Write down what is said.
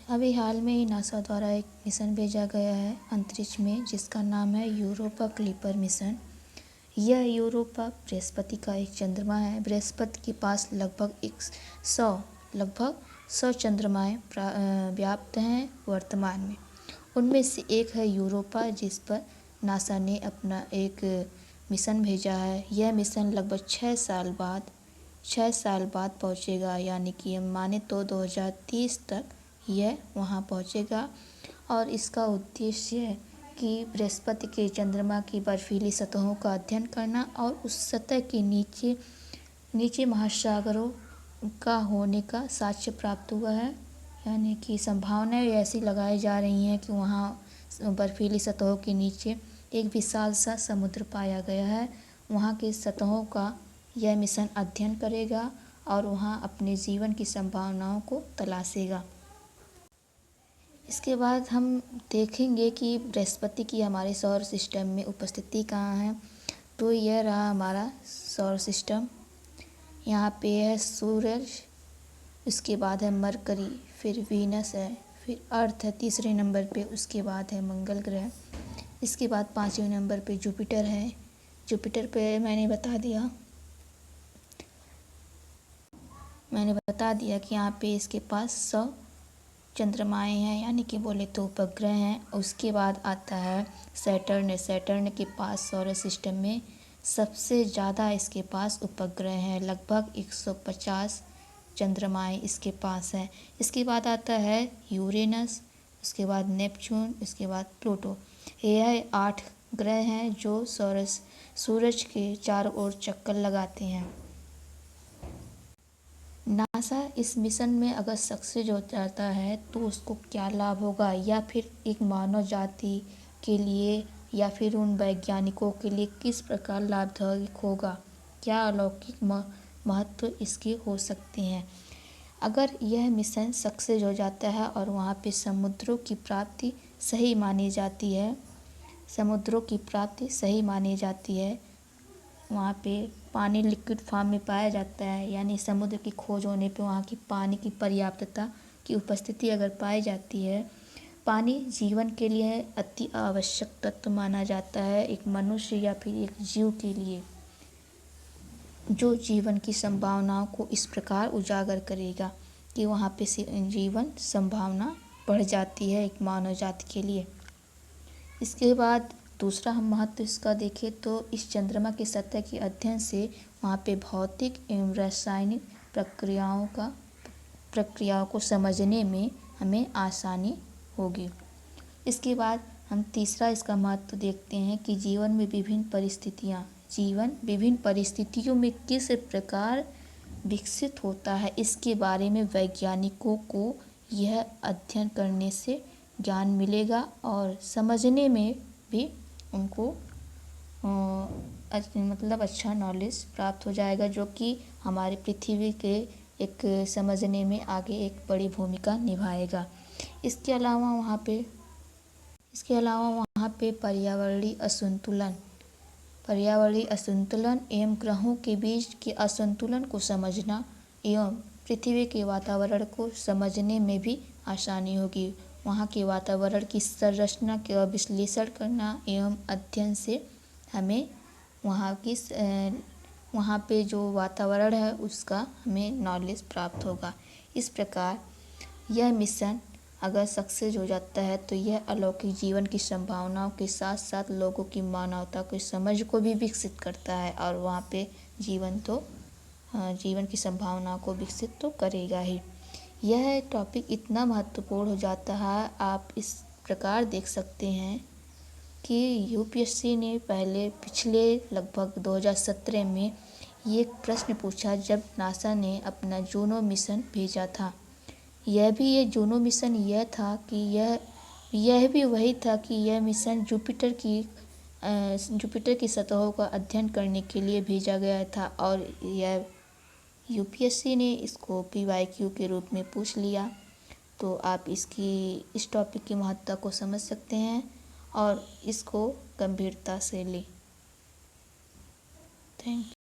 अभी हाल में ही नासा द्वारा एक मिशन भेजा गया है अंतरिक्ष में, जिसका नाम है यूरोपा क्लिपर मिशन। यह यूरोपा बृहस्पति का एक चंद्रमा है। बृहस्पति के पास लगभग 100 चंद्रमाएं व्याप्त हैं वर्तमान में। उनमें से एक है यूरोपा, जिस पर नासा ने अपना एक मिशन भेजा है। यह मिशन लगभग 6 साल बाद पहुंचेगा, यानी कि हम माने तो 2030 तक यह वहां पहुंचेगा। और इसका उद्देश्य है कि बृहस्पति के चंद्रमा की बर्फीली सतहों का अध्ययन करना और उस सतह के नीचे महासागरों का होने का साक्ष्य प्राप्त हुआ है। यानी कि संभावनाएं ऐसी लगाई जा रही हैं कि वहाँ बर्फीली सतहों के नीचे एक विशाल सा समुद्र पाया गया है। वहाँ की सतहों का यह मिशन अध्ययन करेगा और वहाँ अपने जीवन की संभावनाओं को तलाशेगा। इसके बाद हम देखेंगे कि बृहस्पति की हमारे सौर सिस्टम में उपस्थिति कहाँ है। तो यह रहा हमारा सौर सिस्टम। यहाँ पे है सूरज, उसके बाद है मरकरी, फिर वीनस है, फिर अर्थ है तीसरे नंबर पे, उसके बाद है मंगल ग्रह, इसके बाद 5वें नंबर पे जुपिटर है। जुपिटर पे मैंने बता दिया कि यहाँ पे इसके पास 100 चंद्रमाएँ हैं, यानी कि बोले तो उपग्रह हैं। उसके बाद आता है सैटर्न के पास सौर सिस्टम में सबसे ज़्यादा इसके पास उपग्रह हैं, लगभग 150 चंद्रमाएँ इसके पास हैं। इसके बाद आता है यूरेनस, उसके बाद नेपच्यून, उसके बाद प्लूटो। यह 8 ग्रह हैं जो सूरज के चारों ओर चक्कर लगाते हैं। नासा इस मिशन में अगर सक्सेस हो जाता है तो उसको क्या लाभ होगा, या फिर एक मानव जाति के लिए या फिर उन वैज्ञानिकों के लिए किस प्रकार लाभदायक होगा, क्या अलौकिक महत्व इसके हो सकते हैं। अगर यह मिशन सक्सेस हो जाता है और वहाँ पे समुद्रों की प्राप्ति सही मानी जाती है, वहाँ पे पानी लिक्विड फॉर्म में पाया जाता है, यानी समुद्र की खोज होने पे वहाँ की पानी की पर्याप्तता की उपस्थिति अगर पाई जाती है। पानी जीवन के लिए अति आवश्यक तत्व माना जाता है, एक मनुष्य या फिर एक जीव के लिए, जो जीवन की संभावनाओं को इस प्रकार उजागर करेगा कि वहाँ पे जीवन संभावना बढ़ जाती है एक मानव जाति के लिए। इसके बाद दूसरा हम महत्व इसका देखें तो इस चंद्रमा की सतह के अध्ययन से वहाँ पे भौतिक एवं रासायनिक प्रक्रियाओं को समझने में हमें आसानी होगी। इसके बाद हम तीसरा इसका महत्व देखते हैं कि जीवन विभिन्न परिस्थितियों में किस प्रकार विकसित होता है, इसके बारे में वैज्ञानिकों को यह अध्ययन करने से ज्ञान मिलेगा और समझने में भी उनको अच्छा नॉलेज प्राप्त हो जाएगा, जो कि हमारी पृथ्वी के एक समझने में आगे एक बड़ी भूमिका निभाएगा। इसके अलावा वहाँ पे पर्यावरणीय असंतुलन एवं ग्रहों के बीच के असंतुलन को समझना एवं पृथ्वी के वातावरण को समझने में भी आसानी होगी। वहाँ के वातावरण की संरचना का विश्लेषण करना एवं अध्ययन से हमें वहाँ पे जो वातावरण है उसका हमें नॉलेज प्राप्त होगा। इस प्रकार यह मिशन अगर सक्सेस हो जाता है तो यह अलौकिक जीवन की संभावनाओं के साथ साथ लोगों की मानवता की समझ को भी विकसित करता है, और वहाँ पे जीवन की संभावनाओं को विकसित तो करेगा ही। यह टॉपिक इतना महत्वपूर्ण हो जाता है, आप इस प्रकार देख सकते हैं कि यूपीएससी ने पिछले लगभग 2017 में ये प्रश्न पूछा जब नासा ने अपना जूनो मिशन भेजा था। ये जूनो मिशन यह था कि यह भी वही था कि यह मिशन जुपिटर की सतहों का अध्ययन करने के लिए भेजा गया था, और यह यूपीएससी ने इसको PYQ के रूप में पूछ लिया। तो आप इस टॉपिक की महत्ता को समझ सकते हैं और इसको गंभीरता से लें। Thank you.